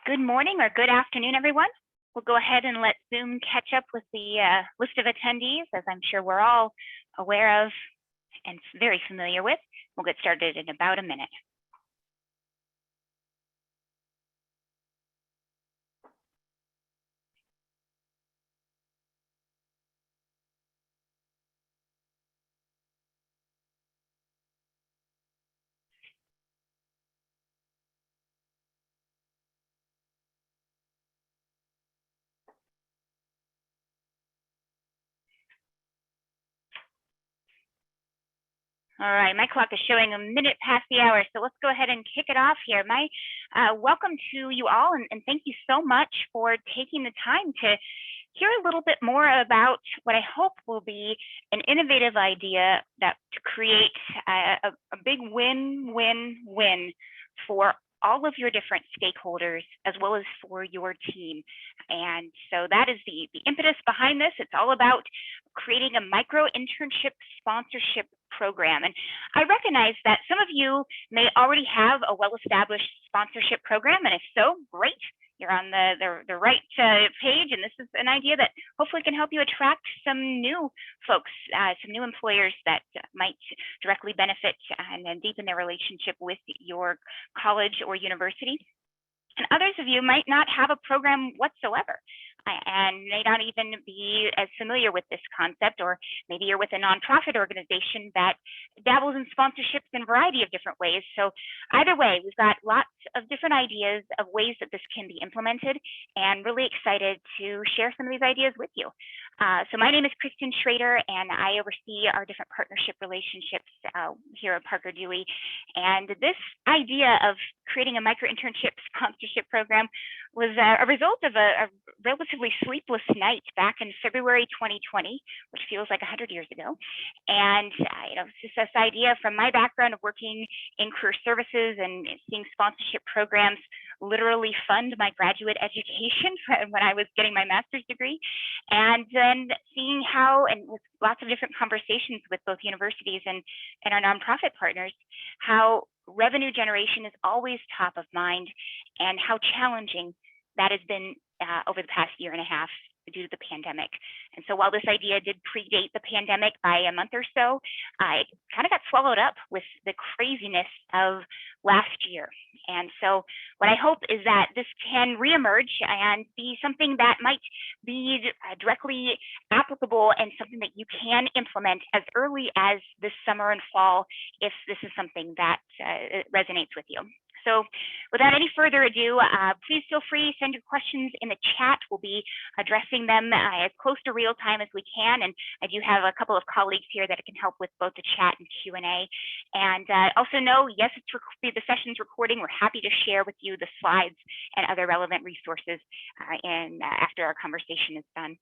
Good morning or good afternoon, everyone. We'll go ahead and let Zoom catch up with the list of attendees, as I'm sure we're all aware of and very familiar with. We'll get started in about a minute. All right, my clock is showing a minute past the hour, so let's go ahead and kick it off here. My welcome to you all, and thank you so much for taking the time to hear a little bit more about what I hope will be an innovative idea that to create a big win-win-win for all of your different stakeholders, as well as for your team. And so that is the impetus behind this. It's all about creating a micro internship sponsorship program. And I recognize that some of you may already have a well-established sponsorship program, and if so, great. You're on the right page, and this is an idea that hopefully can help you attract some new folks, some new employers that might directly benefit and deepen their relationship with your college or university. And others of you might not have a program whatsoever and may not even be as familiar with this concept, or maybe you're with a nonprofit organization that dabbles in sponsorships in a variety of different ways. So either way, we've got lots of different ideas of ways that this can be implemented, and really excited to share some of these ideas with you. So my name is Kristen Schrader, and I oversee our different partnership relationships here at Parker Dewey. And this idea of creating a micro internship sponsorship program was a result of a relatively sleepless night back in February 2020, which feels like 100 years ago. And it's just this idea from my background of working in career services and seeing sponsorship programs literally fund my graduate education when I was getting my master's degree, and then seeing how, and with lots of different conversations with both universities and our nonprofit partners, how revenue generation is always top of mind, and how challenging that has been over the past year and a half due to the pandemic. And so while this idea did predate the pandemic by a month or so, it kind of got swallowed up with the craziness of last year. And so what I hope is that this can reemerge and be something that might be directly applicable and something that you can implement as early as this summer and fall if this is something that resonates with you. So without any further ado, please feel free to send your questions in the chat. We'll be addressing them as close to real time as we can. And I do have a couple of colleagues here that can help with both the chat and Q&A. And also know, yes, the session's recording. We're happy to share with you the slides and other relevant resources after our conversation is done.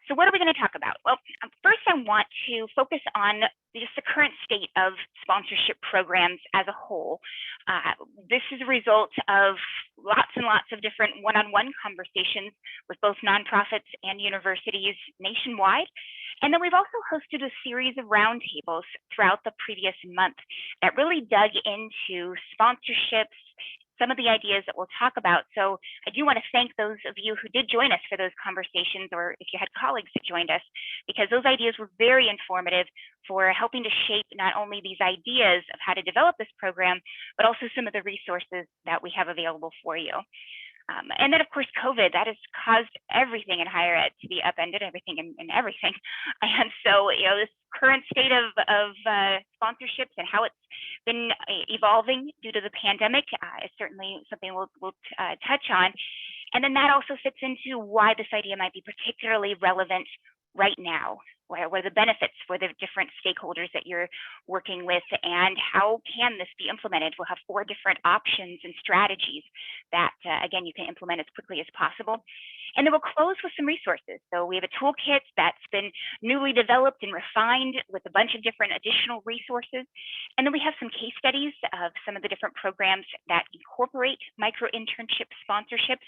So what are we going to talk about? Well, first I want to focus on just the current state of sponsorship programs as a whole. This is a result of lots and lots of different one-on-one conversations with both nonprofits and universities nationwide. And then we've also hosted a series of roundtables throughout the previous month that really dug into sponsorships, some of the ideas that we'll talk about. So I do want to thank those of you who did join us for those conversations, or if you had colleagues that joined us, because those ideas were very informative for helping to shape not only these ideas of how to develop this program, but also some of the resources that we have available for you. And then, of course, COVID, that has caused everything in higher ed to be upended, everything and everything. And so, this current state of sponsorships and how it's been evolving due to the pandemic is certainly something we'll touch on. And then that also fits into why this idea might be particularly relevant right now. What are the benefits for the different stakeholders that you're working with, and how can this be implemented? We'll have 4 different options and strategies that, again, you can implement as quickly as possible. And then we'll close with some resources. So we have a toolkit that's been newly developed and refined with a bunch of different additional resources. And then we have some case studies of some of the different programs that incorporate micro internship sponsorships.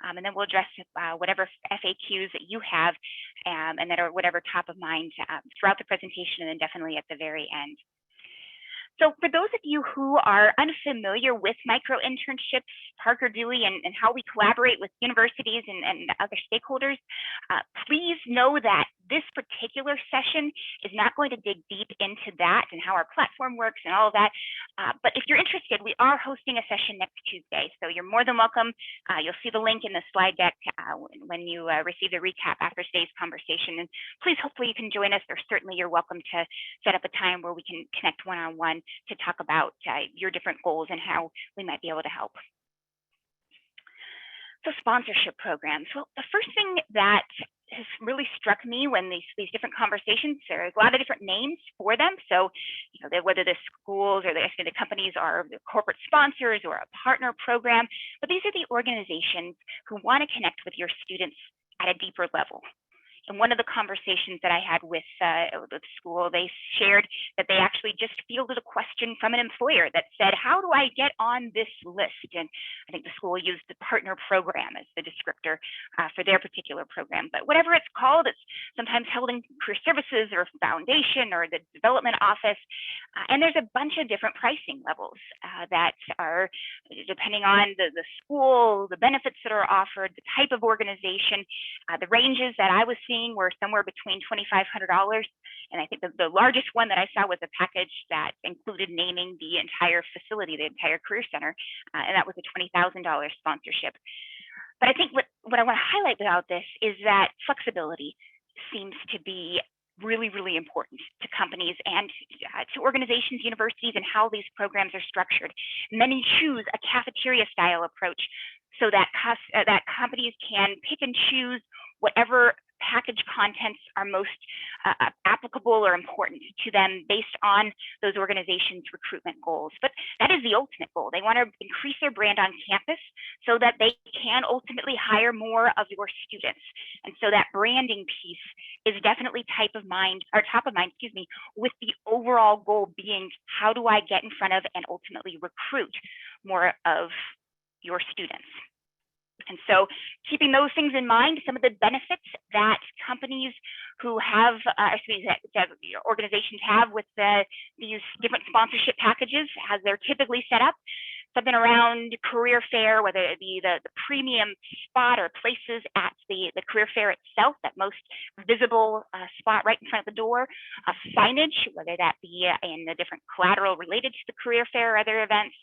And then we'll address whatever FAQs that you have and that are whatever top of mind throughout the presentation, and then definitely at the very end. So for those of you who are unfamiliar with micro internships, Parker Dewey, and how we collaborate with universities and other stakeholders, please know that this particular session is not going to dig deep into that and how our platform works and all of that. But if you're interested, we are hosting a session next Tuesday. So you're more than welcome. You'll see the link in the slide deck when you receive the recap after today's conversation. And please, hopefully you can join us, or certainly you're welcome to set up a time where we can connect one-on-one to talk about your different goals and how we might be able to help. So sponsorship programs. Well, the first thing that has really struck me when these different conversations, there's a lot of different names for them. So, whether the schools or the companies are the corporate sponsors or a partner program, but these are the organizations who want to connect with your students at a deeper level. In one of the conversations that I had with the school, they shared that they actually just fielded a question from an employer that said, how do I get on this list? And I think the school used the partner program as the descriptor for their particular program. But whatever it's called, it's sometimes held in career services or foundation or the development office. And there's a bunch of different pricing levels that are depending on the school, the benefits that are offered, the type of organization, the ranges that I was seeing were somewhere between $2,500, and I think the largest one that I saw was a package that included naming the entire facility, the entire career center, and that was a $20,000 sponsorship. But I think what I want to highlight about this is that flexibility seems to be really, really important to companies and to organizations, universities, and how these programs are structured. Many choose a cafeteria style approach so that companies can pick and choose whatever package contents are most applicable or important to them based on those organizations' recruitment goals. But that is the ultimate goal. They want to increase their brand on campus so that they can ultimately hire more of your students. And so that branding piece is definitely top of mind, with the overall goal being, how do I get in front of and ultimately recruit more of your students? And so keeping those things in mind, some of the benefits that companies who have, that organizations have with these different sponsorship packages as they're typically set up, something around career fair, whether it be the premium spot or places at the career fair itself, that most visible spot right in front of the door, signage, whether that be in the different collateral related to the career fair or other events.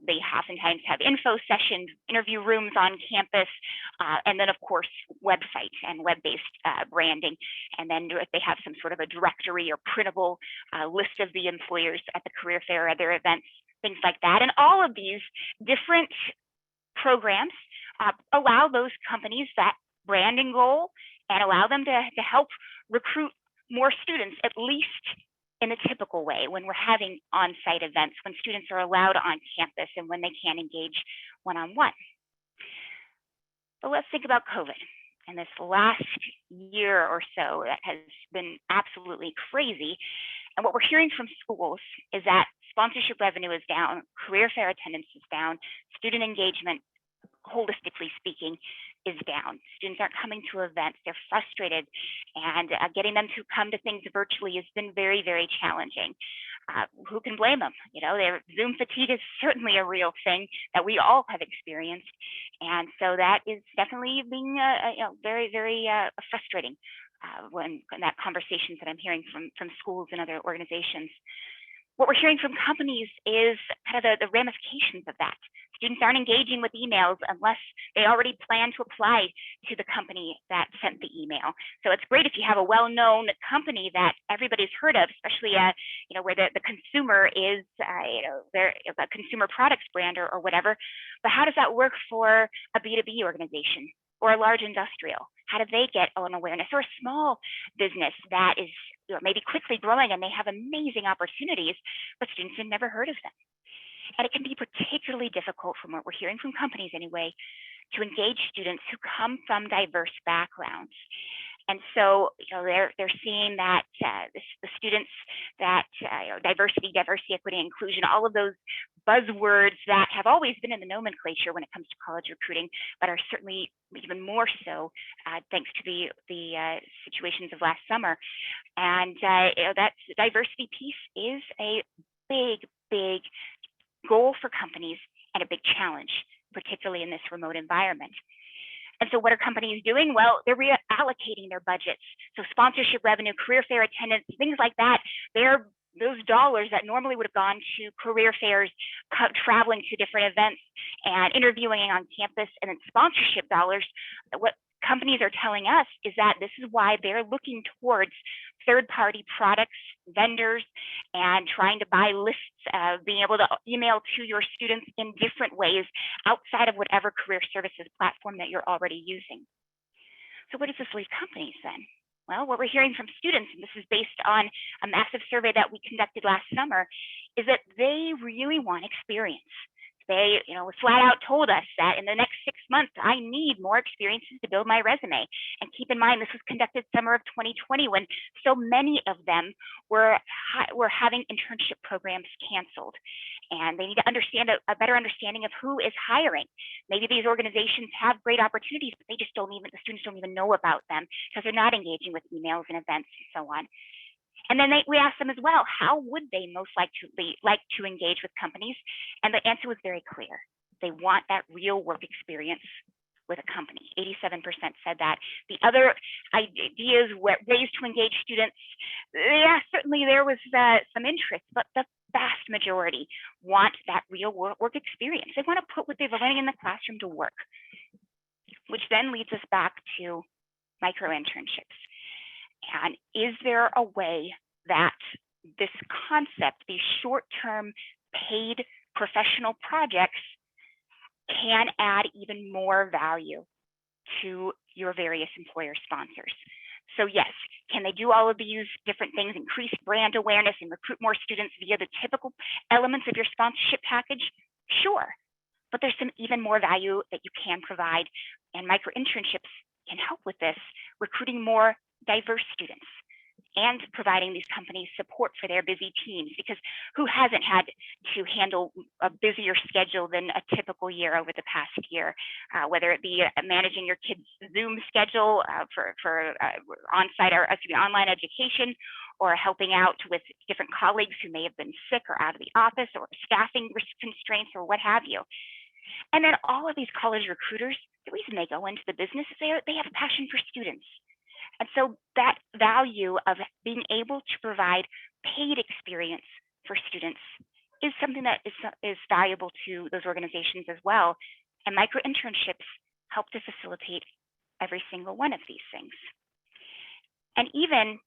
They oftentimes have info sessions, interview rooms on campus, and then of course, websites and web-based branding. And then if they have some sort of a directory or printable list of the employers at the career fair or other events, things like that. And all of these different programs allow those companies that branding goal and allow them to help recruit more students, at least in the typical way, when we're having on-site events, when students are allowed on campus and when they can engage one-on-one. But let's think about COVID. And this last year or so, that has been absolutely crazy. And what we're hearing from schools is that sponsorship revenue is down, career fair attendance is down, student engagement, holistically speaking, is down. Students aren't coming to events, they're frustrated, and getting them to come to things virtually has been very, very challenging. Who can blame them? Their Zoom fatigue is certainly a real thing that we all have experienced. And so that is definitely being very, very frustrating when that conversations that I'm hearing from schools and other organizations. What we're hearing from companies is kind of the ramifications of that. Students aren't engaging with emails unless they already plan to apply to the company that sent the email. So it's great if you have a well-known company that everybody's heard of, especially where the consumer is they're a consumer products brand or whatever. But how does that work for a B2B organization or a large industrial? How do they get an awareness? Or a small business that is maybe quickly growing and they have amazing opportunities, but students have never heard of them. And it can be particularly difficult, from what we're hearing from companies anyway, to engage students who come from diverse backgrounds. And so they're seeing that the students that diversity, equity, inclusion, all of those buzzwords that have always been in the nomenclature when it comes to college recruiting, but are certainly even more so thanks to the situations of last summer. And that diversity piece is a big, big goal for companies and a big challenge, particularly in this remote environment. And so what are companies doing? Well, they're reallocating their budgets. So sponsorship revenue, career fair attendance, things like that, those dollars that normally would have gone to career fairs, traveling to different events and interviewing on campus, and then sponsorship dollars, what companies are telling us is that this is why they're looking towards third-party products, vendors, and trying to buy lists, being able to email to your students in different ways outside of whatever career services platform that you're already using. So where does this leave companies then? Well, what we're hearing from students, and this is based on a massive survey that we conducted last summer, is that they really want experience. They, flat out told us that in the next 6 months, I need more experiences to build my resume. And keep in mind, this was conducted summer of 2020 when so many of them were having internship programs canceled. And they need to understand a better understanding of who is hiring. Maybe these organizations have great opportunities, but the students don't even know about them because they're not engaging with emails and events and so on. And then we asked them as well, how would they most like to engage with companies? And the answer was very clear. They want that real work experience with a company. 87% said that. The other ideas, ways to engage students, yeah, certainly there was some interest, but the vast majority want that real work experience. They want to put what they've learned in the classroom to work, which then leads us back to micro internships. And is there a way that this concept, these short-term paid professional projects, can add even more value to your various employer sponsors? So yes, can they do all of these different things, increase brand awareness and recruit more students via the typical elements of your sponsorship package? Sure, but there's some even more value that you can provide, and micro internships can help with this, recruiting more diverse students and providing these companies support for their busy teams, because who hasn't had to handle a busier schedule than a typical year over the past year, whether it be managing your kids' Zoom schedule for on-site or online education, or helping out with different colleagues who may have been sick or out of the office, or staffing constraints or what have you. And then all of these college recruiters, the reason they go into the business is they have a passion for students. And so that value of being able to provide paid experience for students is something that is valuable to those organizations as well. And micro internships help to facilitate every single one of these things. And even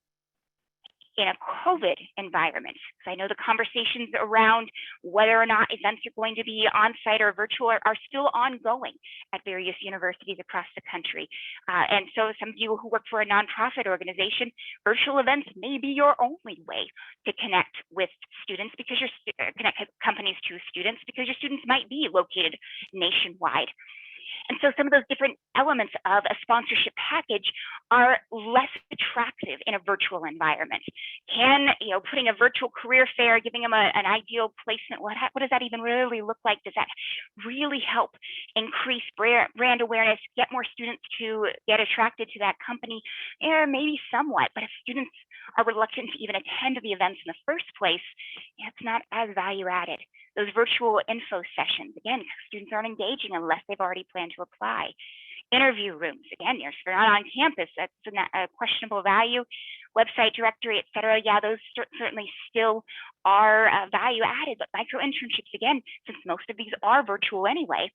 in a COVID environment, because I know the conversations around whether or not events are going to be on-site or virtual are still ongoing at various universities across the country. And so some of you who work for a nonprofit organization, virtual events may be your only way to connect with students, because connect companies to students, because your students might be located nationwide. And so some of those different elements of a sponsorship package are less attractive in a virtual environment. Putting a virtual career fair, giving them an ideal placement, what does that even really look like? Does that really help increase brand awareness, get more students to get attracted to that company? Yeah, maybe somewhat, but if students are reluctant to even attend the events in the first place, it's not as value added. Those virtual info sessions, again, students aren't engaging unless they've already planned to apply. Interview rooms, again, if you're not on campus, that's a questionable value. Website directory, et cetera, yeah, those certainly still are value added, but micro internships, again, since most of these are virtual anyway,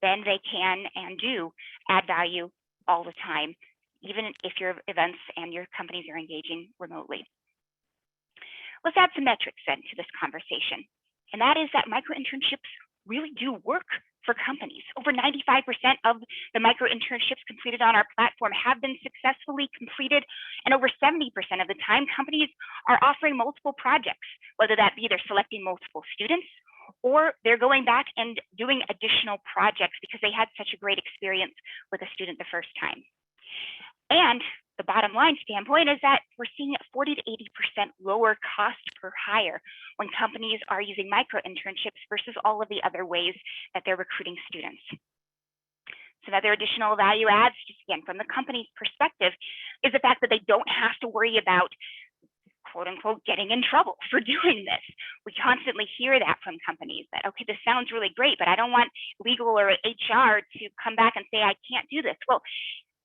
then they can and do add value all the time, even if your events and your companies are engaging remotely. Let's add some metrics then to this conversation. And that is that micro internships really do work for companies. Over 95% of the micro internships completed on our platform have been successfully completed. And over 70% of the time, companies are offering multiple projects, whether that be they're selecting multiple students, or they're going back and doing additional projects because they had such a great experience with a student the first time. And the bottom line standpoint is that we're seeing 40 to 80% lower cost per hire when companies are using micro internships versus all of the other ways that they're recruiting students. So another additional value adds, just again, from the company's perspective, is the fact that they don't have to worry about quote unquote, getting in trouble for doing this. We constantly hear that from companies that, okay, this sounds really great, but I don't want legal or HR to come back and say, I can't do this. Well,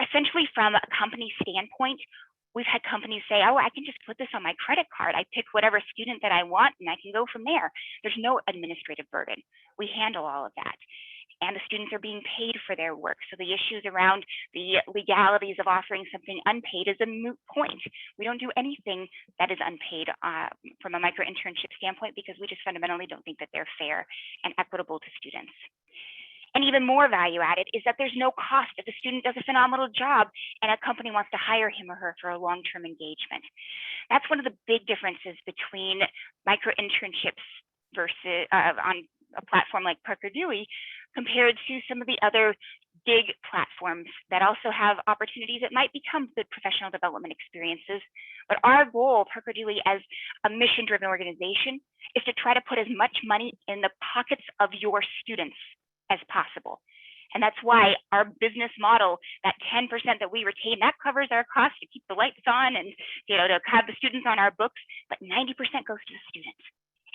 essentially from a company standpoint, we've had companies say, oh, I can just put this on my credit card. I pick whatever student that I want and I can go from there. There's no administrative burden. We handle all of that. And the students are being paid for their work. So the issues around the legalities of offering something unpaid is a moot point. We don't do anything that is unpaid from a micro internship standpoint because we just fundamentally don't think that they're fair and equitable to students. And even more value added is that there's no cost if the student does a phenomenal job and a company wants to hire him or her for a long-term engagement. That's one of the big differences between micro internships versus on a platform like Parker Dewey compared to some of the other big platforms that also have opportunities that might become good professional development experiences. But our goal, Parker Dewey, as a mission-driven organization, is to try to put as much money in the pockets of your students as possible. And that's why our business model, that 10% that we retain, that covers our costs to keep the lights on and to have the students on our books, but 90% goes to the students.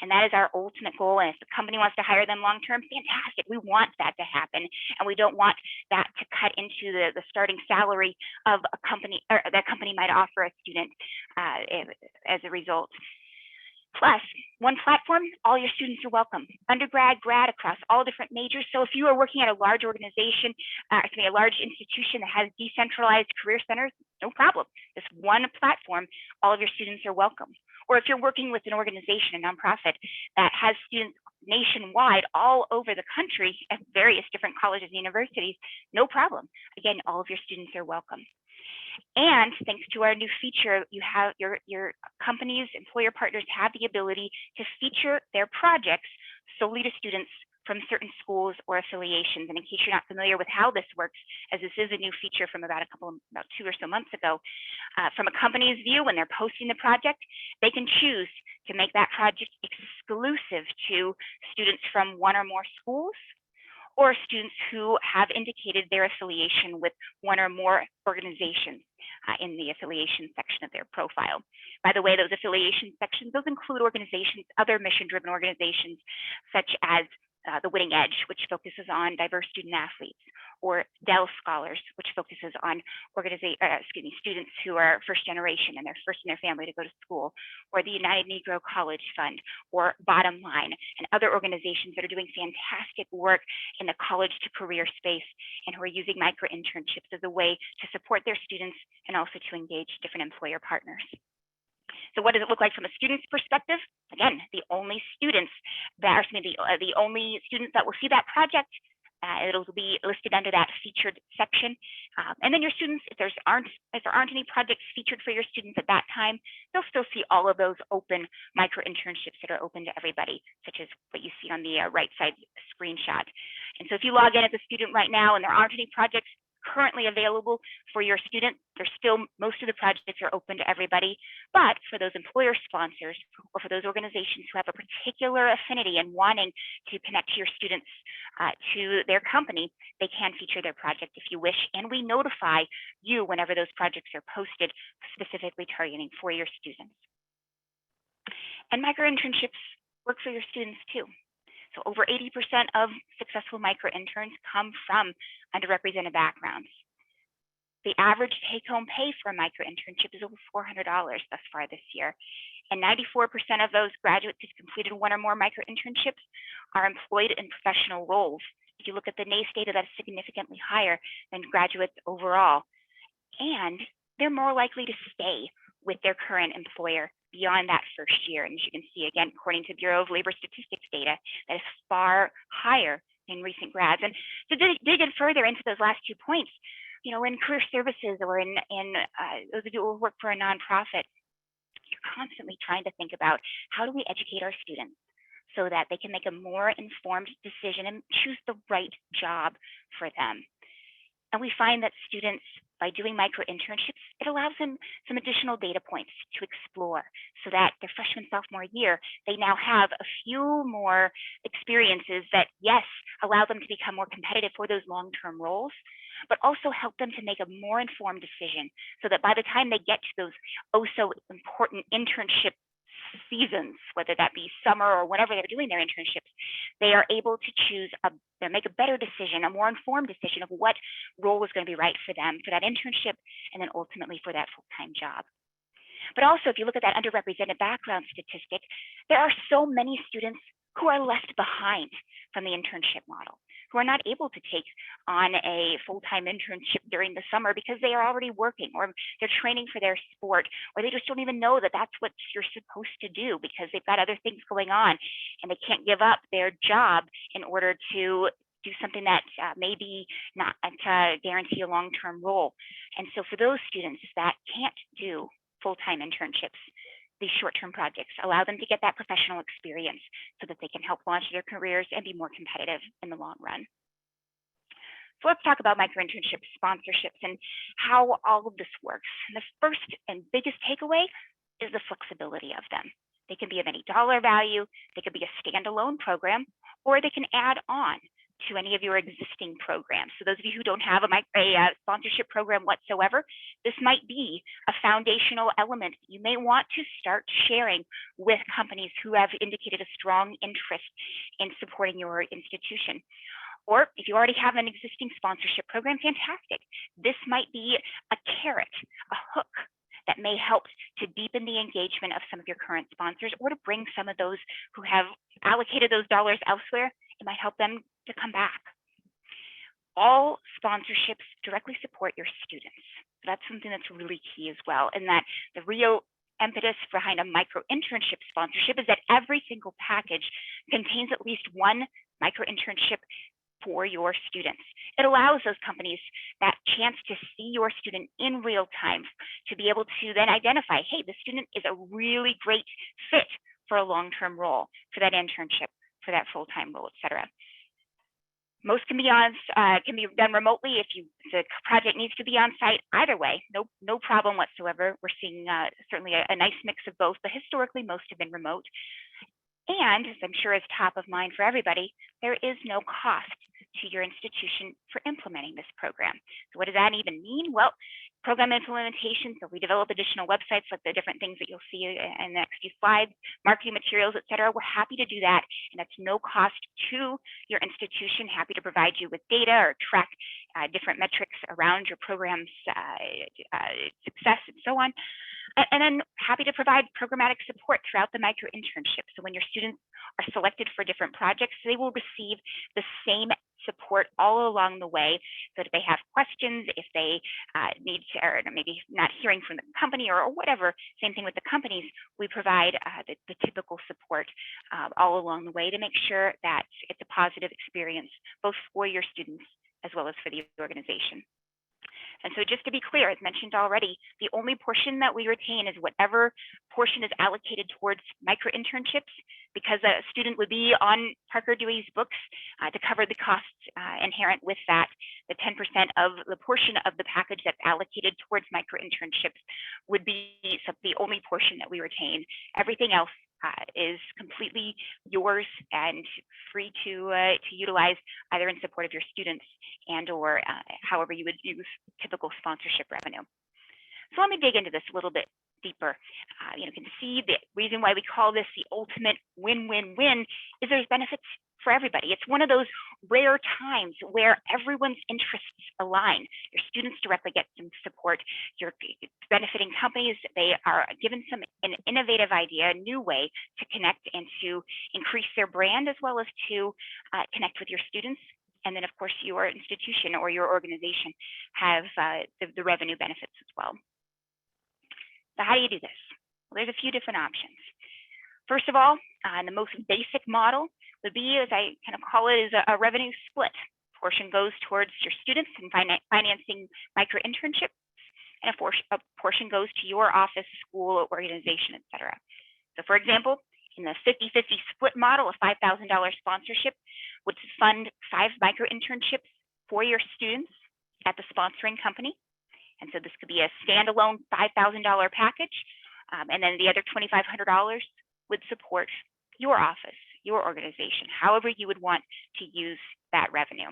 And that is our ultimate goal. And if the company wants to hire them long-term, fantastic. We want that to happen. And we don't want that to cut into the starting salary of a company, or that company might offer a student as a result. Plus, one platform, all your students are welcome. Undergrad, grad, across all different majors. So if you are working at a large organization, a large institution that has decentralized career centers, no problem. Just one platform, all of your students are welcome. Or if you're working with an organization, a nonprofit, that has students nationwide all over the country at various different colleges and universities, no problem. Again, all of your students are welcome. And thanks to our new feature, you have your companies, employer partners have the ability to feature their projects solely to students from certain schools or affiliations. And in case you're not familiar with how this works, as this is a new feature from about 2 or so months ago, from a company's view, when they're posting the project, they can choose to make that project exclusive to students from one or more schools, or students who have indicated their affiliation with one or more organizations in the affiliation section of their profile. By the way, those affiliation sections, those include organizations, other mission-driven organizations, such as the Winning Edge, which focuses on diverse student athletes, or Dell Scholars, which focuses on students who are first generation and they're first in their family to go to school, or the United Negro College Fund, or Bottom Line, and other organizations that are doing fantastic work in the college to career space and who are using micro internships as a way to support their students and also to engage different employer partners. So what does it look like from a student's perspective? Again, the only students that are the only students that will see that project, it'll be listed under that featured section. And then your students, if there aren't any projects featured for your students at that time, they'll still see all of those open micro internships that are open to everybody, such as what you see on the right side screenshot. And so if you log in as a student right now and there aren't any projects currently available for your student, there's still, most of the projects are open to everybody, but for those employer sponsors or for those organizations who have a particular affinity and wanting to connect your students to their company, they can feature their project if you wish, and we notify you whenever those projects are posted, specifically targeting for your students. And micro internships work for your students too. So over 80% of successful micro interns come from underrepresented backgrounds. The average take-home pay for a micro internship is over $400 thus far this year. And 94% of those graduates who've completed one or more micro internships are employed in professional roles. If you look at the NACE data, that's significantly higher than graduates overall. And they're more likely to stay with their current employer beyond that first year. And as you can see, again, according to Bureau of Labor Statistics data, that is far higher than recent grads. And to dig in further into those last 2 points, in career services or in those of you who work for a nonprofit, you're constantly trying to think about how do we educate our students so that they can make a more informed decision and choose the right job for them. And we find that students, by doing micro internships, it allows them some additional data points to explore so that their freshman, sophomore year, they now have a few more experiences that, yes, allow them to become more competitive for those long-term roles, but also help them to make a more informed decision so that by the time they get to those oh so important internship seasons, whether that be summer or whenever they're doing their internships, they are able to choose make a better decision, a more informed decision of what role is going to be right for them for that internship and then ultimately for that full-time job. But also, if you look at that underrepresented background statistic, there are so many students who are left behind from the internship model, who are not able to take on a full-time internship during the summer because they are already working or they're training for their sport, or they just don't even know that that's what you're supposed to do because they've got other things going on and they can't give up their job in order to do something that maybe not guarantee a long-term role. And so for those students that can't do full-time internships, these short-term projects allow them to get that professional experience so that they can help launch their careers and be more competitive in the long run. So let's talk about micro-internship sponsorships and how all of this works. And the first and biggest takeaway is the flexibility of them. They can be of any dollar value, they could be a standalone program, or they can add on to any of your existing programs. So those of you who don't have a sponsorship program whatsoever, this might be a foundational element you may want to start sharing with companies who have indicated a strong interest in supporting your institution. Or if you already have an existing sponsorship program, fantastic. This might be a carrot, a hook that may help to deepen the engagement of some of your current sponsors or to bring some of those who have allocated those dollars elsewhere. It might help them to come back. All sponsorships directly support your students. That's something that's really key as well, and that the real impetus behind a micro internship sponsorship is that every single package contains at least one micro internship for your students. It allows those companies that chance to see your student in real time, to be able to then identify, hey, the student is a really great fit for a long-term role, for that internship, for that full-time role, et cetera. Most can be done remotely if the project needs to be on site. Either way, no problem whatsoever. We're seeing certainly a nice mix of both, but historically most have been remote. And as I'm sure is top of mind for everybody, there is no cost to your institution for implementing this program. So what does that even mean? Well, program implementation, so we develop additional websites like the different things that you'll see in the next few slides, marketing materials, et cetera. We're happy to do that, and that's no cost to your institution. Happy to provide you with data or track different metrics around your program's success and so on. And then happy to provide programmatic support throughout the micro internship. So when your students are selected for different projects, they will receive the same support all along the way. So if they have questions, if they need to, or maybe not hearing from the company or whatever, same thing with the companies, we provide the typical support all along the way to make sure that it's a positive experience, both for your students as well as for the organization. And so just to be clear, as mentioned already, the only portion that we retain is whatever portion is allocated towards micro internships, because a student would be on Parker Dewey's books to cover the costs inherent with that. The 10% of the portion of the package that's allocated towards micro internships would be the only portion that we retain. Everything else is completely yours and free to utilize either in support of your students and or however you would use typical sponsorship revenue. So let me dig into this a little bit deeper. You can see the reason why we call this the ultimate win-win-win is there's benefits for everybody. It's one of those rare times where everyone's interests align. Your students directly get some support. You're benefiting companies. They are given an innovative idea, a new way to connect and to increase their brand as well as to connect with your students. And then, of course, your institution or your organization have the revenue benefits as well. So how do you do this? Well, there's a few different options. First of all, the most basic model would be, as I kind of call it, is a revenue split. A portion goes towards your students and financing micro internships, and a portion goes to your office, school, organization, et cetera. So for example, in the 50-50 split model, a $5,000 sponsorship would fund 5 micro internships for your students at the sponsoring company. And so this could be a standalone $5,000 package, and then the other $2,500 would support your office, your organization, however you would want to use that revenue.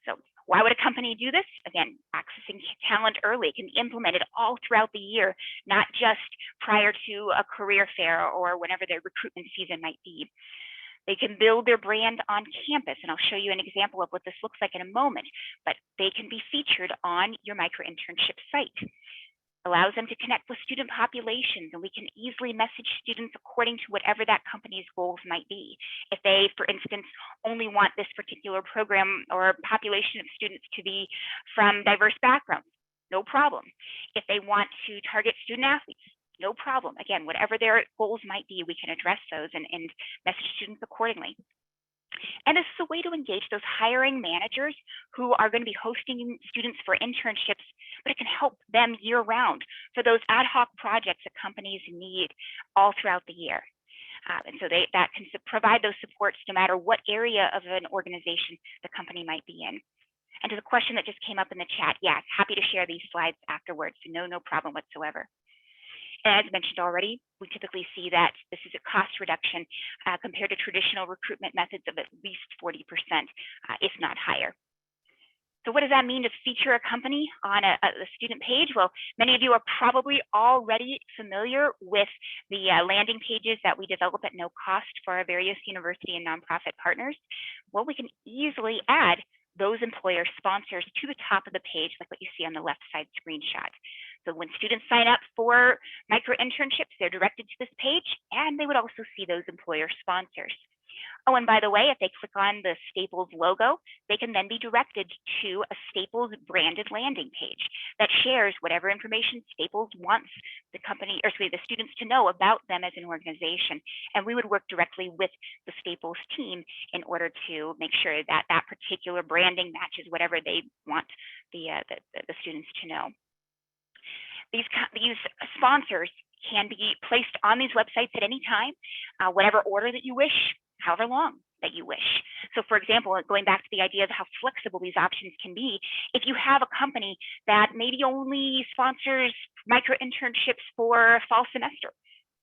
So why would a company do this? Again, accessing talent early. It can be implemented all throughout the year, not just prior to a career fair or whenever their recruitment season might be. They can build their brand on campus, and I'll show you an example of what this looks like in a moment, but they can be featured on your micro internship site. Allows them to connect with student populations, and we can easily message students according to whatever that company's goals might be. If they, for instance, only want this particular program or population of students to be from diverse backgrounds, no problem. If they want to target student athletes, no problem. Again, whatever their goals might be, we can address those and message students accordingly. And this is a way to engage those hiring managers who are going to be hosting students for internships, but it can help them year round for those ad hoc projects that companies need all throughout the year. And so that can provide those supports no matter what area of an organization the company might be in. And to the question that just came up in the chat, yeah, happy to share these slides afterwards. So no problem whatsoever. And as mentioned already, we typically see that this is a cost reduction compared to traditional recruitment methods of at least 40%, if not higher. So what does that mean to feature a company on a student page? Well, many of you are probably already familiar with the landing pages that we develop at no cost for our various university and nonprofit partners. Well, we can easily add those employer sponsors to the top of the page, like what you see on the left side screenshot. So when students sign up for micro internships, they're directed to this page, and they would also see those employer sponsors. Oh, and by the way, if they click on the Staples logo, they can then be directed to a Staples branded landing page that shares whatever information Staples wants the company, or sorry, the students to know about them as an organization. And we would work directly with the Staples team in order to make sure that that particular branding matches whatever they want the students to know. These sponsors can be placed on these websites at any time, whatever order that you wish, however long that you wish. So for example, going back to the idea of how flexible these options can be, if you have a company that maybe only sponsors micro internships for fall semester,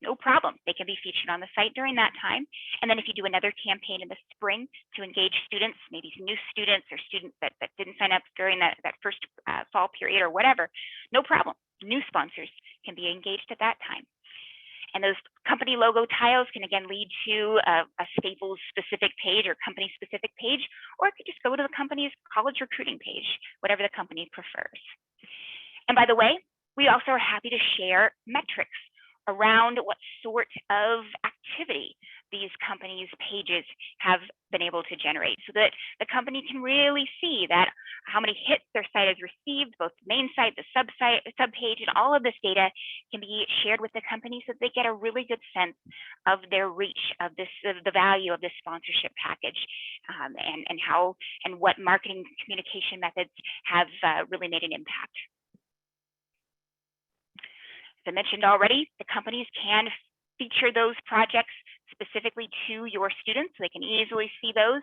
no problem. They can be featured on the site during that time. And then if you do another campaign in the spring to engage students, maybe new students or students that didn't sign up during that first fall period or whatever, no problem. New sponsors can be engaged at that time. And those company logo tiles can again lead to a Staples specific page or company specific page, or it could just go to the company's college recruiting page, whatever the company prefers. And by the way, we also are happy to share metrics around what sort of activity these companies' pages have been able to generate, so that the company can really see that how many hits their site has received, both the main site, the subpage, and all of this data can be shared with the company so that they get a really good sense of their reach of this, the value of this sponsorship package, and how and what marketing communication methods have really made an impact. As I mentioned already, the companies can feature those projects specifically to your students, so they can easily see those,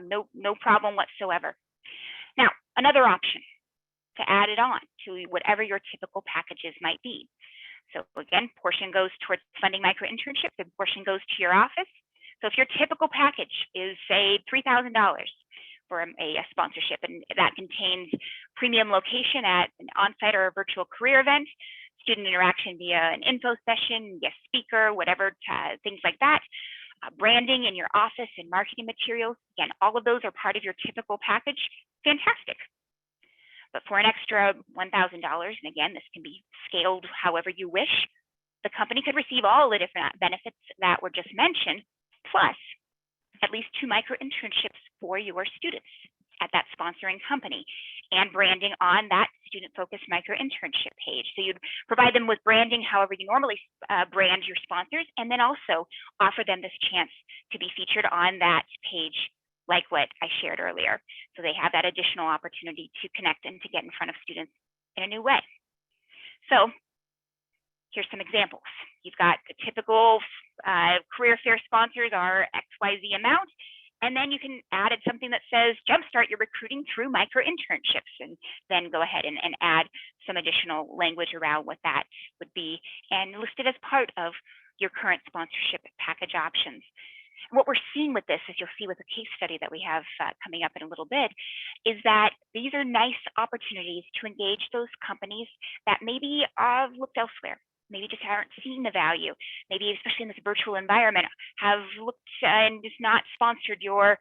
no problem whatsoever. Now, another option to add it on to whatever your typical packages might be. So again, portion goes towards funding micro internships, and portion goes to your office. So if your typical package is, say, $3,000 for a sponsorship, and that contains premium location at an on-site or a virtual career event, student interaction via an info session, guest speaker, whatever, things like that, branding in your office and marketing materials. Again, all of those are part of your typical package. Fantastic. But for an extra $1,000, and again, this can be scaled however you wish, the company could receive all the different benefits that were just mentioned, plus at least 2 micro internships for your students at that sponsoring company, and branding on that student-focused micro internship page. So you'd provide them with branding however you normally brand your sponsors, and then also offer them this chance to be featured on that page like what I shared earlier. So they have that additional opportunity to connect and to get in front of students in a new way. So here's some examples. You've got the typical career fair sponsors are XYZ amount, and then you can add it something that says jumpstart your recruiting through micro internships, and then go ahead and add some additional language around what that would be and list it as part of your current sponsorship package options. What we're seeing with this, as you'll see with the case study that we have coming up in a little bit, is that these are nice opportunities to engage those companies that maybe have looked elsewhere, maybe just aren't seeing the value, maybe especially in this virtual environment, have looked and just not sponsored your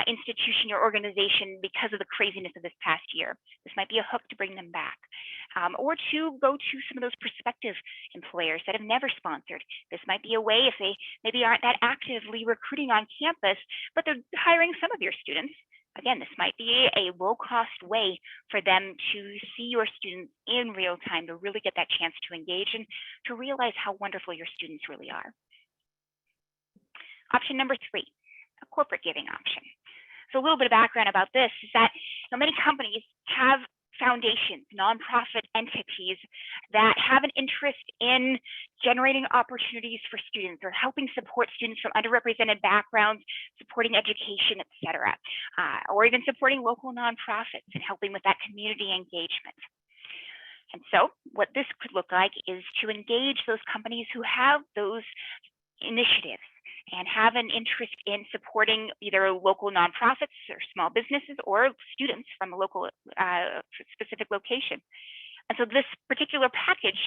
institution, your organization because of the craziness of this past year. This might be a hook to bring them back. Or to go to some of those prospective employers that have never sponsored. This might be a way, if they maybe aren't that actively recruiting on campus, but they're hiring some of your students. Again, this might be a low-cost way for them to see your students in real time, to really get that chance to engage and to realize how wonderful your students really are. Option number 3, a corporate giving option. So a little bit of background about this is that many companies have foundations, nonprofit entities that have an interest in generating opportunities for students or helping support students from underrepresented backgrounds, supporting education, et cetera, or even supporting local nonprofits and helping with that community engagement. And so what this could look like is to engage those companies who have those initiatives and have an interest in supporting either local nonprofits or small businesses or students from a local specific location. And so this particular package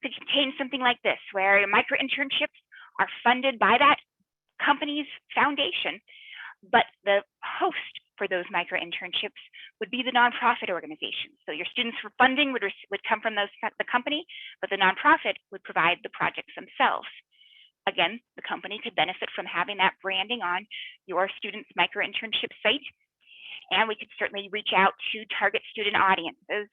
could contain something like this, where micro internships are funded by that company's foundation, but the host for those micro internships would be the nonprofit organization. So your students for funding would come from the company, but the nonprofit would provide the projects themselves. Again, the company could benefit from having that branding on your student's micro internship site. And we could certainly reach out to target student audiences,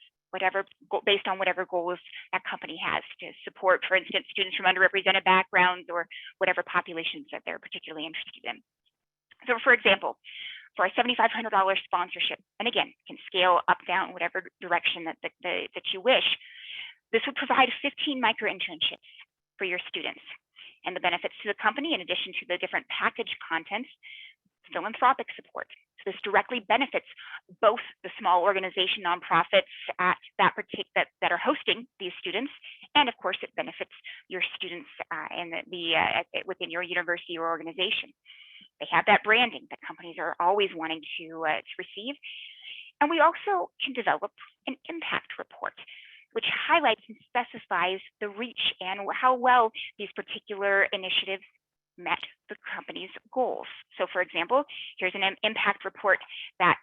based on whatever goals that company has to support, for instance, students from underrepresented backgrounds or whatever populations that they're particularly interested in. So for example, for a $7,500 sponsorship, and again, can scale up, down, whatever direction that you wish, this would provide 15 micro internships for your students. And the benefits to the company, in addition to the different package contents, philanthropic support. So this directly benefits both the small organization nonprofits at that are hosting these students, and of course it benefits your students within your university or organization. They have that branding that companies are always wanting to receive. And we also can develop an impact report, which highlights and specifies the reach and how well these particular initiatives met the company's goals. So for example, here's an impact report that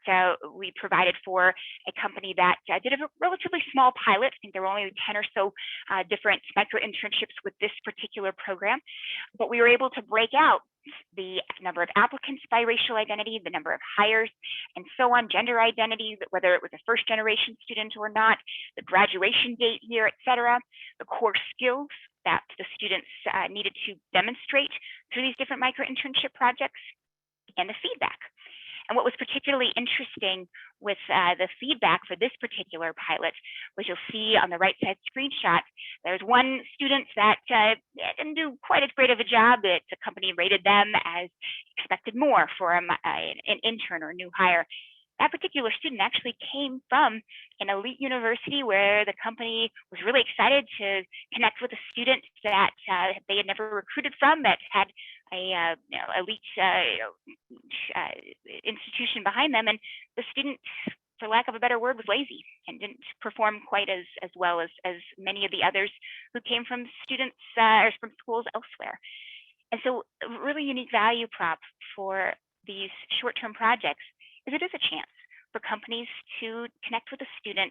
we provided for a company that did a relatively small pilot. I think there were only 10 or so different micro internships with this particular program, but we were able to break out the number of applicants by racial identity, the number of hires, and so on, gender identity, whether it was a first generation student or not, the graduation date year, et cetera, the core skills that the students needed to demonstrate through these different micro internship projects, and the feedback. And what was particularly interesting with the feedback for this particular pilot was, you'll see on the right side screenshot, there's one student that didn't do quite as great of a job. The company rated them as expected more for an intern or new hire. That particular student actually came from an elite university where the company was really excited to connect with a student that they had never recruited from, that had a elite institution behind them, and the student, for lack of a better word, was lazy and didn't perform quite as well as many of the others who came from students or from schools elsewhere. And so a really unique value prop for these short-term projects is it is a chance for companies to connect with a student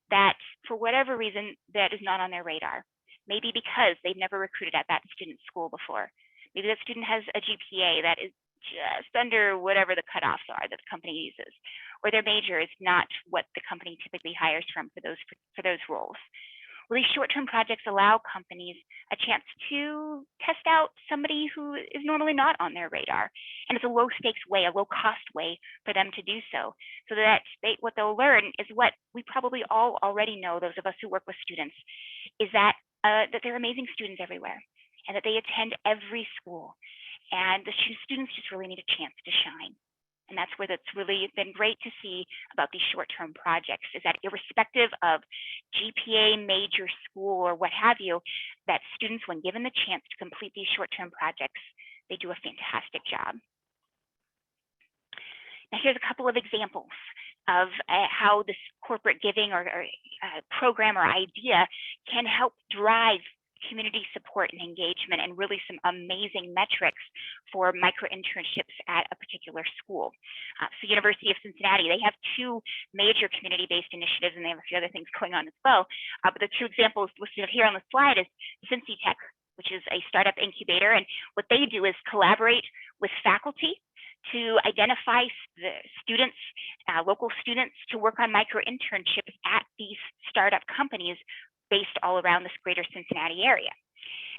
that, for whatever reason, that is not on their radar. Maybe because they've never recruited at that student's school before. Maybe that student has a GPA that is just under whatever the cutoffs are that the company uses, or their major is not what the company typically hires from for those roles. Well, these short-term projects allow companies a chance to test out somebody who is normally not on their radar. And it's a low-stakes way, a low-cost way for them to do so. So that what they'll learn is what we probably all already know, those of us who work with students, is that there are amazing students everywhere, and that they attend every school. And the students just really need a chance to shine. And that's where that's really been great to see about these short-term projects, is that irrespective of GPA, major, school, or what have you, that students, when given the chance to complete these short-term projects, They do a fantastic job. Now, here's a couple of examples of how this corporate giving or program or idea can help drive community support and engagement, and really some amazing metrics for micro internships at a particular school. So University of Cincinnati, they have two major community-based initiatives, and they have a few other things going on as well. But the two examples listed here on the slide is Cincy Tech, which is a startup incubator, and what they do is collaborate with faculty to identify the students, local students, to work on micro internships at these startup companies based all around this greater Cincinnati area.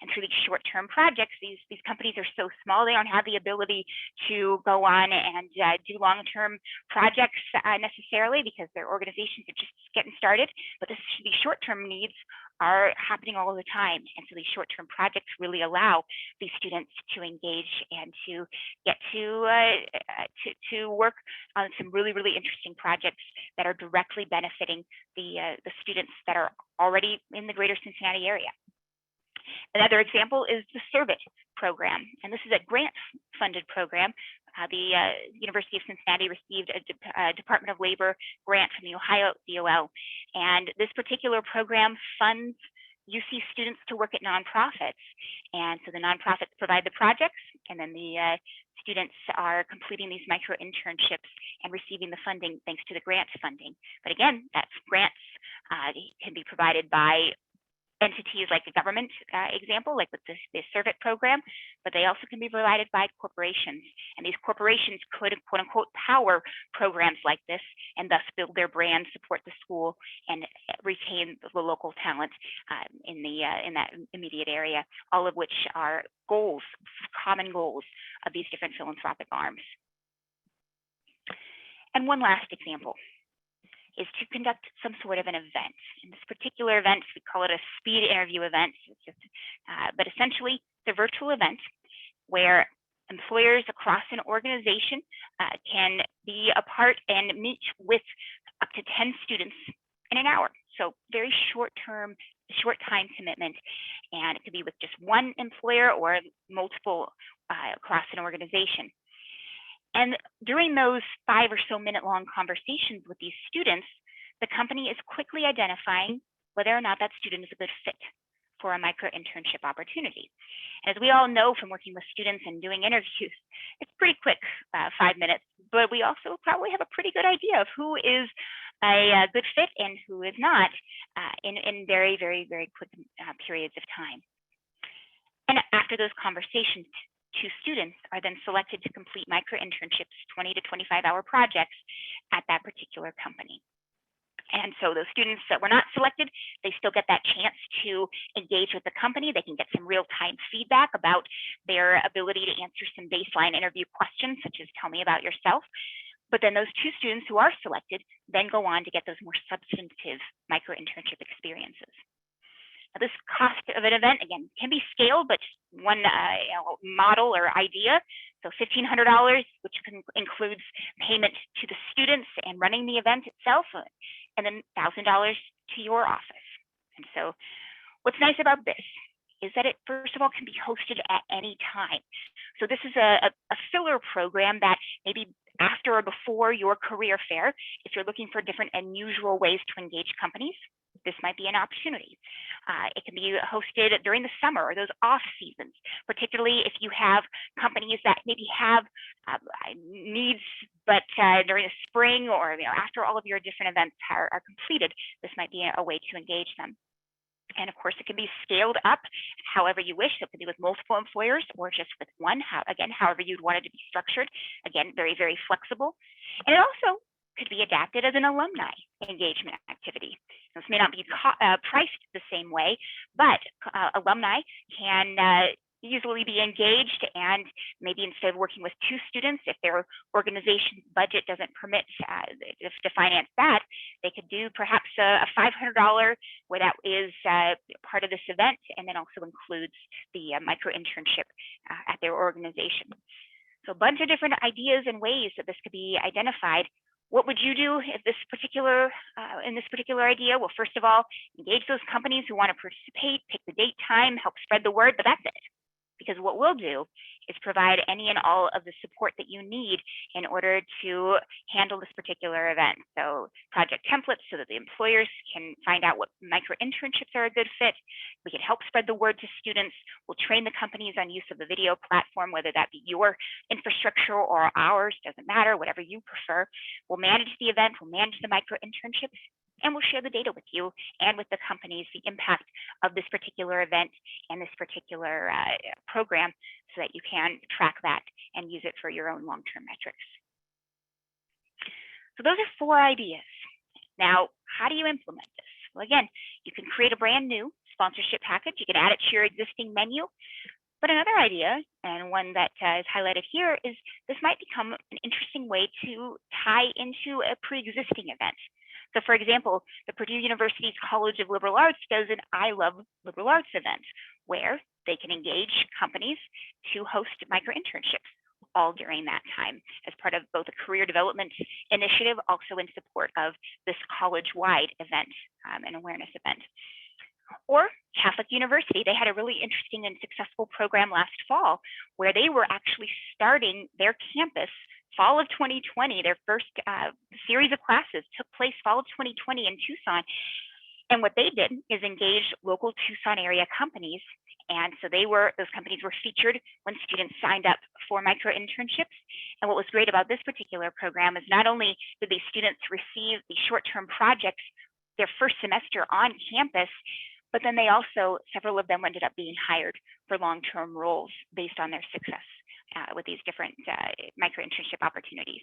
And through these short-term projects, these companies are so small, they don't have the ability to go on and do long-term projects necessarily, because their organizations are just getting started. But these short-term needs are happening all the time. And so these short-term projects really allow these students to engage and to get to work on some really, really interesting projects that are directly benefiting the students that are already in the greater Cincinnati area. Another example is the Servit program, and this is a grant-funded program. The University of Cincinnati received a Department of Labor grant from the Ohio DOL, and this particular program funds UC students to work at nonprofits. And so the nonprofits provide the projects, and then the students are completing these micro internships and receiving the funding thanks to the grant funding. But again, that's grants can be provided by entities like the government example, like with the Servit program, but they also can be provided by corporations. And these corporations could, quote unquote, power programs like this, and thus build their brand, support the school, and retain the local talent in that immediate area, all of which are goals, common goals of these different philanthropic arms. And one last example is to conduct some sort of an event. In this particular event, we call it a speed interview event. But essentially, it's a virtual event where employers across an organization can be a part and meet with up to 10 students in an hour. So very short time commitment, and it could be with just one employer or multiple across an organization. And during those 5 or so minute long conversations with these students, the company is quickly identifying whether or not that student is a good fit for a micro internship opportunity. And as we all know from working with students and doing interviews, it's pretty quick, 5 minutes, but we also probably have a pretty good idea of who is a good fit and who is not in very, very, very quick periods of time. And after those conversations, 2 students are then selected to complete micro internships, 20 to 25-hour projects at that particular company. And so those students that were not selected, they still get that chance to engage with the company. They can get some real-time feedback about their ability to answer some baseline interview questions, such as tell me about yourself. But then those 2 students who are selected then go on to get those more substantive micro internship experiences. Now, this cost of an event, again, can be scaled, but one model or idea. So $1,500, which includes payment to the students and running the event itself, and then $1,000 to your office. And so what's nice about this is that it, first of all, can be hosted at any time. So this is a filler program that maybe after or before your career fair, if you're looking for different unusual ways to engage companies, this might be an opportunity. It can be hosted during the summer or those off seasons, particularly if you have companies that maybe have needs, but during the spring or after all of your different events are completed, this might be a way to engage them. And of course, it can be scaled up however you wish. So it could be with multiple employers or just with one, again, however you'd want it to be structured. Again, very, very flexible. And it also could be adapted as an alumni engagement activity. This may not be priced the same way, but alumni can easily be engaged, and maybe instead of working with 2 students, if their organization's budget doesn't permit to finance that, they could do perhaps a $500 where that is part of this event, and then also includes the micro internship at their organization. So a bunch of different ideas and ways that this could be identified. What would you do if in this particular idea? Well, first of all, engage those companies who want to participate, pick the date, time, help spread the word, but that's it. because what we'll do is provide any and all of the support that you need in order to handle this particular event. So project templates so that the employers can find out what micro internships are a good fit. We can help spread the word to students. We'll train the companies on use of the video platform, whether that be your infrastructure or ours, doesn't matter, whatever you prefer. We'll manage the event, we'll manage the micro internships, and we'll share the data with you and with the companies, the impact of this particular event and this particular program, so that you can track that and use it for your own long-term metrics. So those are 4 ideas. Now, how do you implement this? Well, again, you can create a brand new sponsorship package. You can add it to your existing menu. But another idea, and one that is highlighted here, is this might become an interesting way to tie into a pre-existing event. So for example, the Purdue University's College of Liberal Arts does an I Love Liberal Arts event, where they can engage companies to host micro internships all during that time as part of both a career development initiative, also in support of this college-wide event, an awareness event. Or Catholic University, they had a really interesting and successful program last fall where they were actually starting their campus fall of 2020. Their first series of classes took place fall of 2020 in Tucson. And what they did is engage local Tucson area companies. And so those companies were featured when students signed up for micro internships. And what was great about this particular program is not only did these students receive the short-term projects their first semester on campus, but then they also, several of them ended up being hired for long-term roles based on their success with these different micro internship opportunities.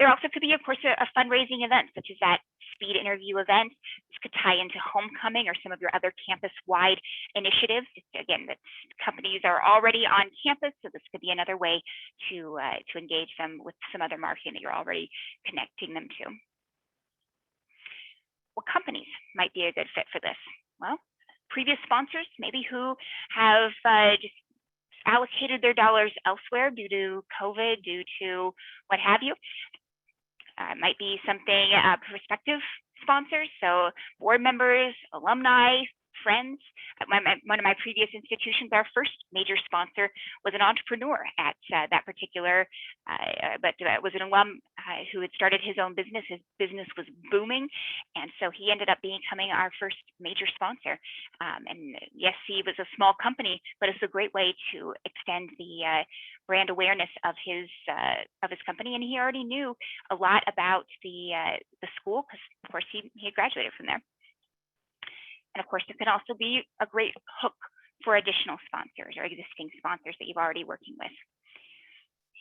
There also could be, of course, a fundraising event, such as that speed interview event. This could tie into homecoming or some of your other campus-wide initiatives. Again, the companies are already on campus, so this could be another way to engage them with some other marketing that you're already connecting them to. What companies might be a good fit for this? Well, previous sponsors, maybe who have just allocated their dollars elsewhere due to COVID, due to what have you. Might be something prospective sponsors, so board members, alumni, friends. One of my previous institutions, our first major sponsor was an entrepreneur at that particular, but was an alum who had started his own business. His business was booming, and so he ended up becoming our first major sponsor. And yes, he was a small company, but it's a great way to extend the brand awareness of his company. And he already knew a lot about the school, because of course he had graduated from there. And of course, it can also be a great hook for additional sponsors or existing sponsors that you've already working with.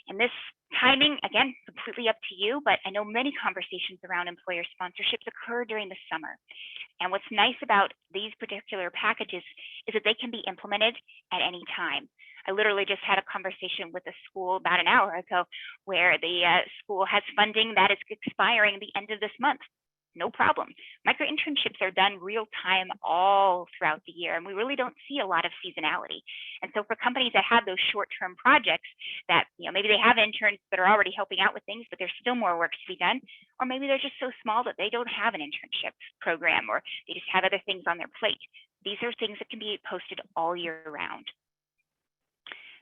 And this timing, again, completely up to you, but I know many conversations around employer sponsorships occur during the summer. And what's nice about these particular packages is that they can be implemented at any time. I literally just had a conversation with a school about an hour ago where the school has funding that is expiring the end of this month. No problem. Micro internships are done real time all throughout the year, and we really don't see a lot of seasonality. And so for companies that have those short-term projects that, maybe they have interns that are already helping out with things, but there's still more work to be done, or maybe they're just so small that they don't have an internship program, or they just have other things on their plate. These are things that can be posted all year round.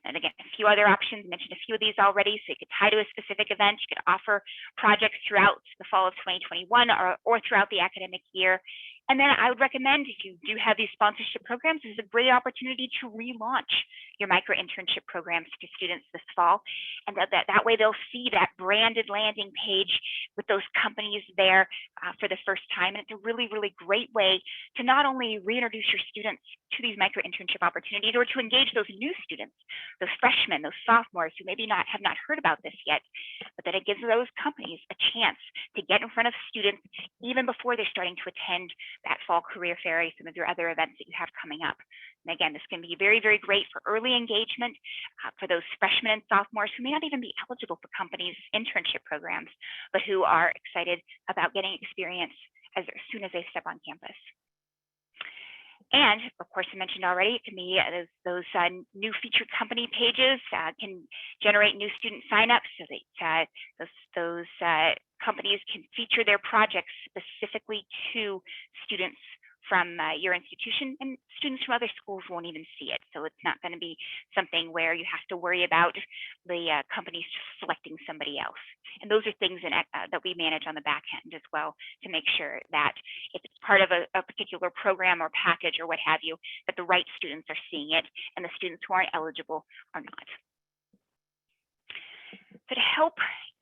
And again, a few other options, I mentioned a few of these already, so you could tie to a specific event, you could offer projects throughout the fall of 2021 or throughout the academic year. And then I would recommend, if you do have these sponsorship programs, this is a great opportunity to relaunch your micro internship programs to students this fall. And that way they'll see that branded landing page with those companies there for the first time. And it's a really, really great way to not only reintroduce your students to these micro internship opportunities, or to engage those new students, those freshmen, those sophomores who maybe have not heard about this yet, but that it gives those companies a chance to get in front of students even before they're starting to attend that fall career fair, some of your other events that you have coming up. And again, this can be very, very great for early engagement for those freshmen and sophomores who may not even be eligible for companies' internship programs, but who are excited about getting experience as soon as they step on campus. And of course, I mentioned already, it can be those new featured company pages can generate new student signups, so that those companies can feature their projects specifically to students from your institution, and students from other schools won't even see it. So So it's not going to be something where you have to worry about the companies selecting somebody else. And those are things that we manage on the back end as well, to make sure that if it's part of a particular program or package or what have you, that the right students are seeing it and the students who aren't eligible are not. So to help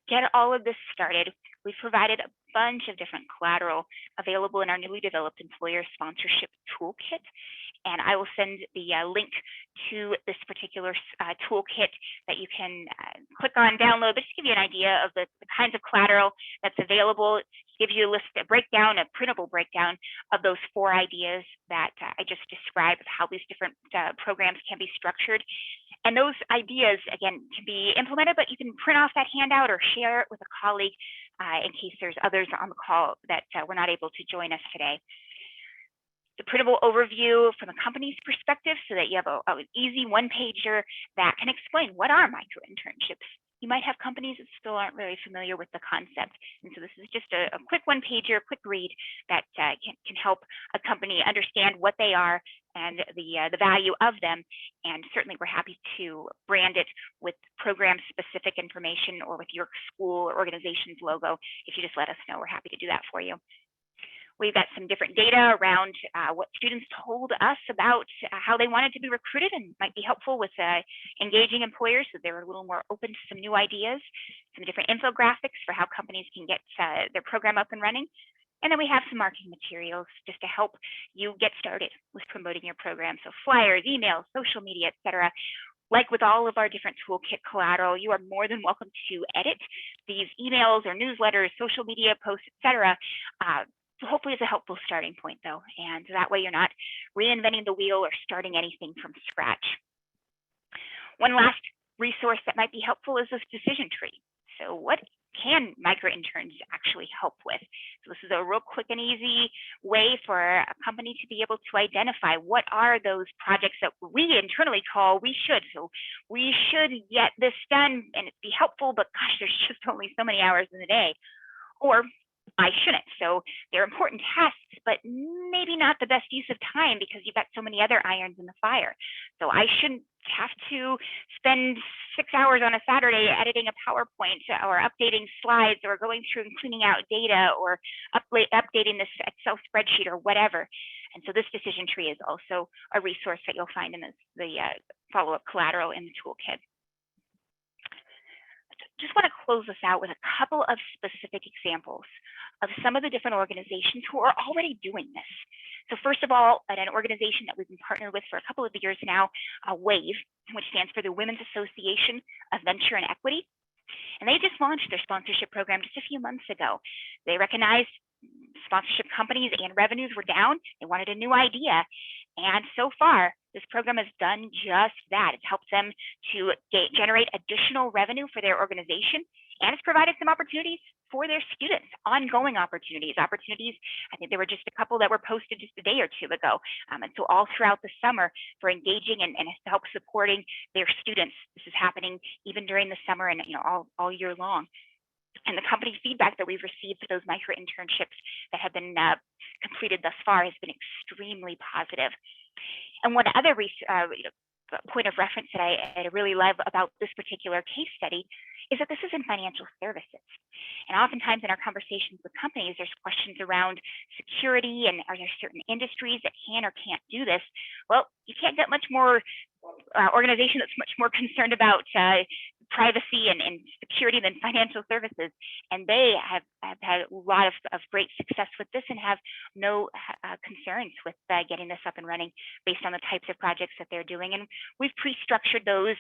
get all of this started, we've provided a bunch of different collateral available in our newly developed employer sponsorship toolkit. And I will send the link to this particular toolkit that you can click on, download, but just give you an idea of the kinds of collateral that's available. It gives you a list, a breakdown, a printable breakdown of those 4 ideas that I just described, of how these different programs can be structured. And those ideas, again, can be implemented, but you can print off that handout or share it with a colleague in case there's others on the call that were not able to join us today. The printable overview from a company's perspective, so that you have an easy one-pager that can explain what are micro internships. You might have companies that still aren't very familiar with the concept. And so this is just a quick one-pager, quick read that can help a company understand what they are and the value of them. And certainly we're happy to brand it with program-specific information or with your school or organization's logo. If you just let us know, we're happy to do that for you. We've got some different data around what students told us about how they wanted to be recruited, and might be helpful with engaging employers, so they're a little more open to some new ideas. Some different infographics for how companies can get their program up and running. And then we have some marketing materials just to help you get started with promoting your program. So flyers, emails, social media, etc. Like with all of our different toolkit collateral, you are more than welcome to edit these emails or newsletters, social media posts, etc. Hopefully it's a helpful starting point, though, and that way you're not reinventing the wheel or starting anything from scratch. One last resource that might be helpful is this decision tree. So what can micro interns actually help with? So this is a real quick and easy way for a company to be able to identify what are those projects that we internally call we should. So we should get this done and it'd be helpful, but gosh, there's just only so many hours in the day. Or I shouldn't. So they're important tasks, but maybe not the best use of time because you've got so many other irons in the fire. So I shouldn't have to spend 6 hours on a Saturday editing a PowerPoint or updating slides or going through and cleaning out data or updating this Excel spreadsheet or whatever. And so this decision tree is also a resource that you'll find in the follow-up collateral in the toolkit. Just want to close this out with a couple of specific examples of some of the different organizations who are already doing this. So first of all, at an organization that we've been partnered with for a couple of years now, WAVE, which stands for the Women's Association of Venture and Equity. And they just launched their sponsorship program just a few months ago. They recognized sponsorship companies and revenues were down. They wanted a new idea. And so far, this program has done just that. It's helped them to generate additional revenue for their organization, and it's provided some opportunities for their students, ongoing opportunities. I think there were just a couple that were posted just a day or two ago. And so all throughout the summer for engaging and to help supporting their students. This is happening even during the summer and all year long. And the company feedback that we've received for those micro internships that have been completed thus far has been extremely positive. And one other point of reference that I really love about this particular case study is that this is in financial services. And oftentimes in our conversations with companies, there's questions around security and are there certain industries that can or can't do this? Well, you can't get much more organization that's much more concerned about privacy and security than financial services. And they have had a lot of great success with this and have no concerns with getting this up and running based on the types of projects that they're doing. And we've pre-structured those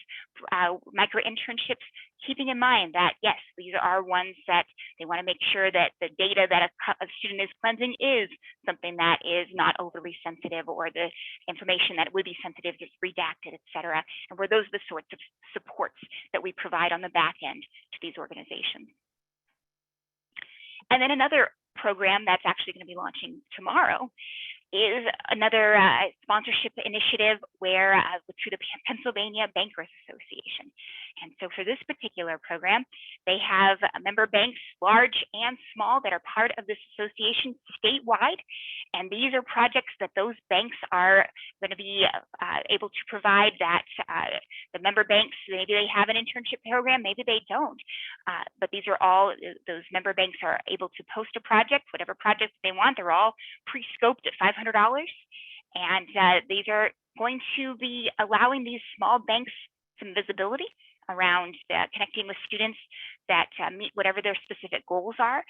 micro internships, keeping in mind that, yes, these are ones that they want to make sure that the data that a student is cleansing is something that is not overly sensitive, or the information that would be sensitive is redacted, et cetera. And where those are the sorts of supports that we provide on the back end to these organizations. And then another program that's actually going to be launching tomorrow is another sponsorship initiative where through the Pennsylvania Bankers Association. And so for this particular program, they have member banks, large and small, that are part of this association statewide. And these are projects that those banks are going to be able to provide that the member banks, maybe they have an internship program, maybe they don't. But these are all, those member banks are able to post a project, whatever project they want. They're all pre-scoped at $500. And these are going to be allowing these small banks some visibility around connecting with students that meet whatever their specific goals are.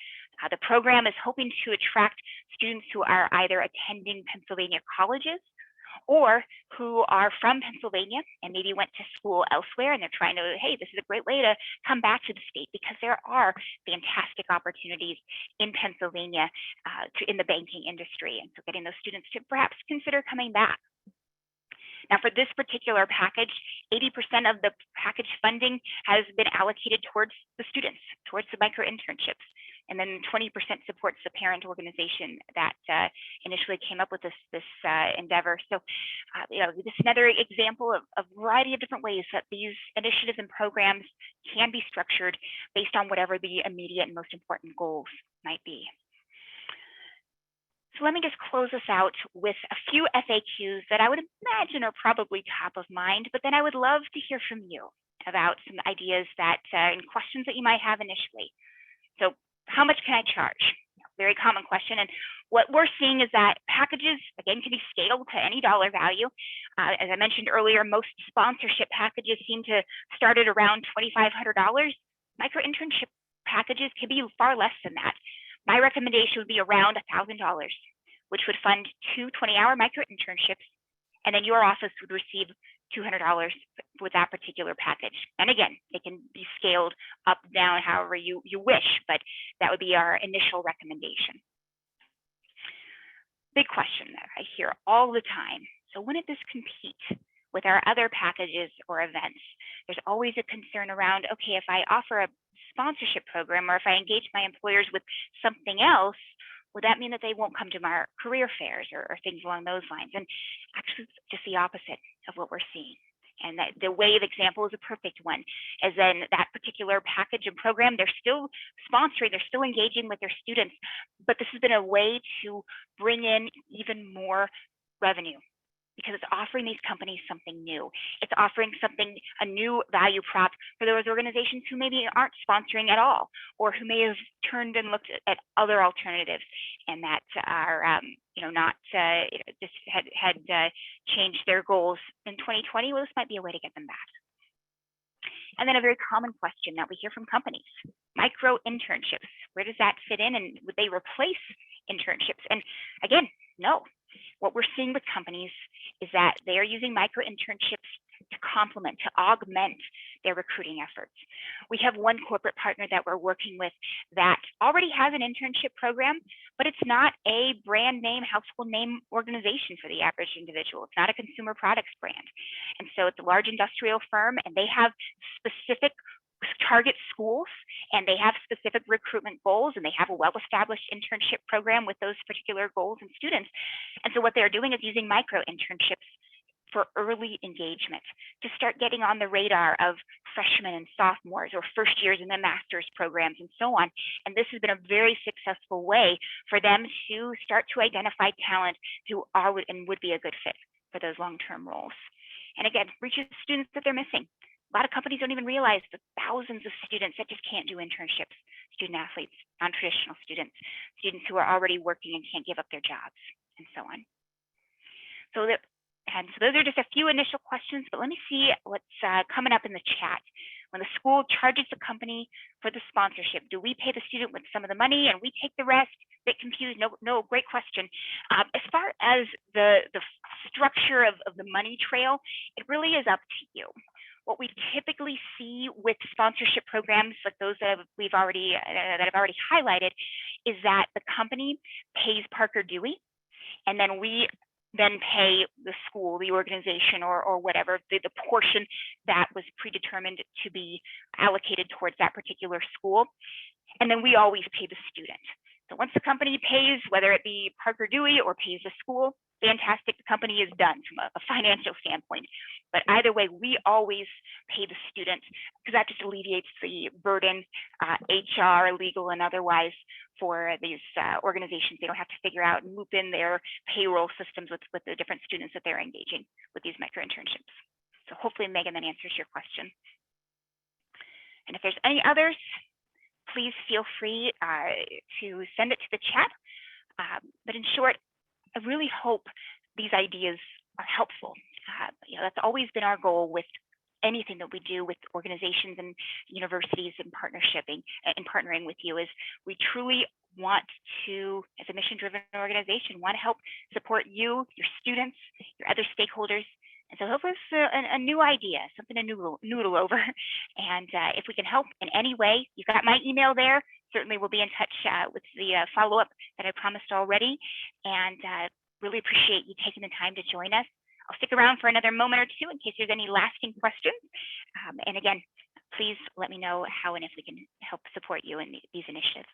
The program is hoping to attract students who are either attending Pennsylvania colleges or who are from Pennsylvania and maybe went to school elsewhere, and they're trying to, hey, this is a great way to come back to the state, because there are fantastic opportunities in Pennsylvania in the banking industry. And so getting those students to perhaps consider coming back. Now, for this particular package, 80% of the package funding has been allocated towards the students, towards the micro internships. And then 20% supports the parent organization that initially came up with this endeavor. So, this is another example of a variety of different ways that these initiatives and programs can be structured based on whatever the immediate and most important goals might be. So let me just close this out with a few FAQs that I would imagine are probably top of mind, but then I would love to hear from you about some ideas that and questions that you might have initially. So how much can I charge? Very common question. And what we're seeing is that packages, again, can be scaled to any dollar value. As I mentioned earlier, most sponsorship packages seem to start at around $2,500. Micro internship packages can be far less than that. My recommendation would be around $1,000, which would fund 2 20-hour micro internships, and then your office would receive $200 with that particular package. And again, it can be scaled up, down, however you wish, but that would be our initial recommendation. Big question that I hear all the time. So wouldn't this compete with our other packages or events? There's always a concern around, okay, if I offer a sponsorship program, or if I engage my employers with something else, would that mean that they won't come to my career fairs or things along those lines? And actually, it's just the opposite of what we're seeing. And that the WAVE example is a perfect one, as in that particular package and program, they're still sponsoring, they're still engaging with their students, but this has been a way to bring in even more revenue, because it's offering these companies something new. It's offering something, a new value prop for those organizations who maybe aren't sponsoring at all, or who may have turned and looked at other alternatives and that are, not just had changed their goals in 2020. Well, this might be a way to get them back. And then a very common question that we hear from companies: micro internships. Where does that fit in, and would they replace internships? And again, no. What we're seeing with companies is that they are using micro internships to complement, to augment their recruiting efforts. We have one corporate partner that we're working with that already has an internship program, but it's not a brand name, household name organization for the average individual. It's not a consumer products brand. And so it's a large industrial firm, and they have specific target schools, and they have specific recruitment goals, and they have a well-established internship program with those particular goals and students. And so what they're doing is using micro internships for early engagement, to start getting on the radar of freshmen and sophomores, or first years in the master's programs and so on. And this has been a very successful way for them to start to identify talent who are and would be a good fit for those long-term roles. And again, reaches students that they're missing. A lot of companies don't even realize the thousands of students that just can't do internships, student athletes, non-traditional students, students who are already working and can't give up their jobs, and so on. So those are just a few initial questions, but let me see what's coming up in the chat. When the school charges the company for the sponsorship, do we pay the student with some of the money and we take the rest? Bit confused. No, great question. As far as the structure of the money trail, it really is up to you. What we typically see with sponsorship programs like those that I've already highlighted is that the company pays Parker Dewey, and then we then pay the school, the organization, or whatever, the portion that was predetermined to be allocated towards that particular school. And then we always pay the student. So once the company pays, whether it be Parker Dewey or pays the school, fantastic, the company is done from a financial standpoint. But either way, we always pay the student because that just alleviates the burden, HR, legal, and otherwise for these organizations. They don't have to figure out and loop in their payroll systems with the different students that they're engaging with these micro internships. So hopefully, Megan, that answers your question. And if there's any others, please feel free to send it to the chat. But in short, I really hope these ideas are helpful. That's always been our goal with anything that we do with organizations and universities and partnering with you, is we truly want to, as a mission-driven organization, want to help support you, your students, your other stakeholders. And so hopefully it's a new idea, something to noodle over. And if we can help in any way, you've got my email there. Certainly we'll be in touch with the follow-up that I promised already. And really appreciate you taking the time to join us. I'll stick around for another moment or two in case there's any lasting questions. And again, please let me know how and if we can help support you in these initiatives.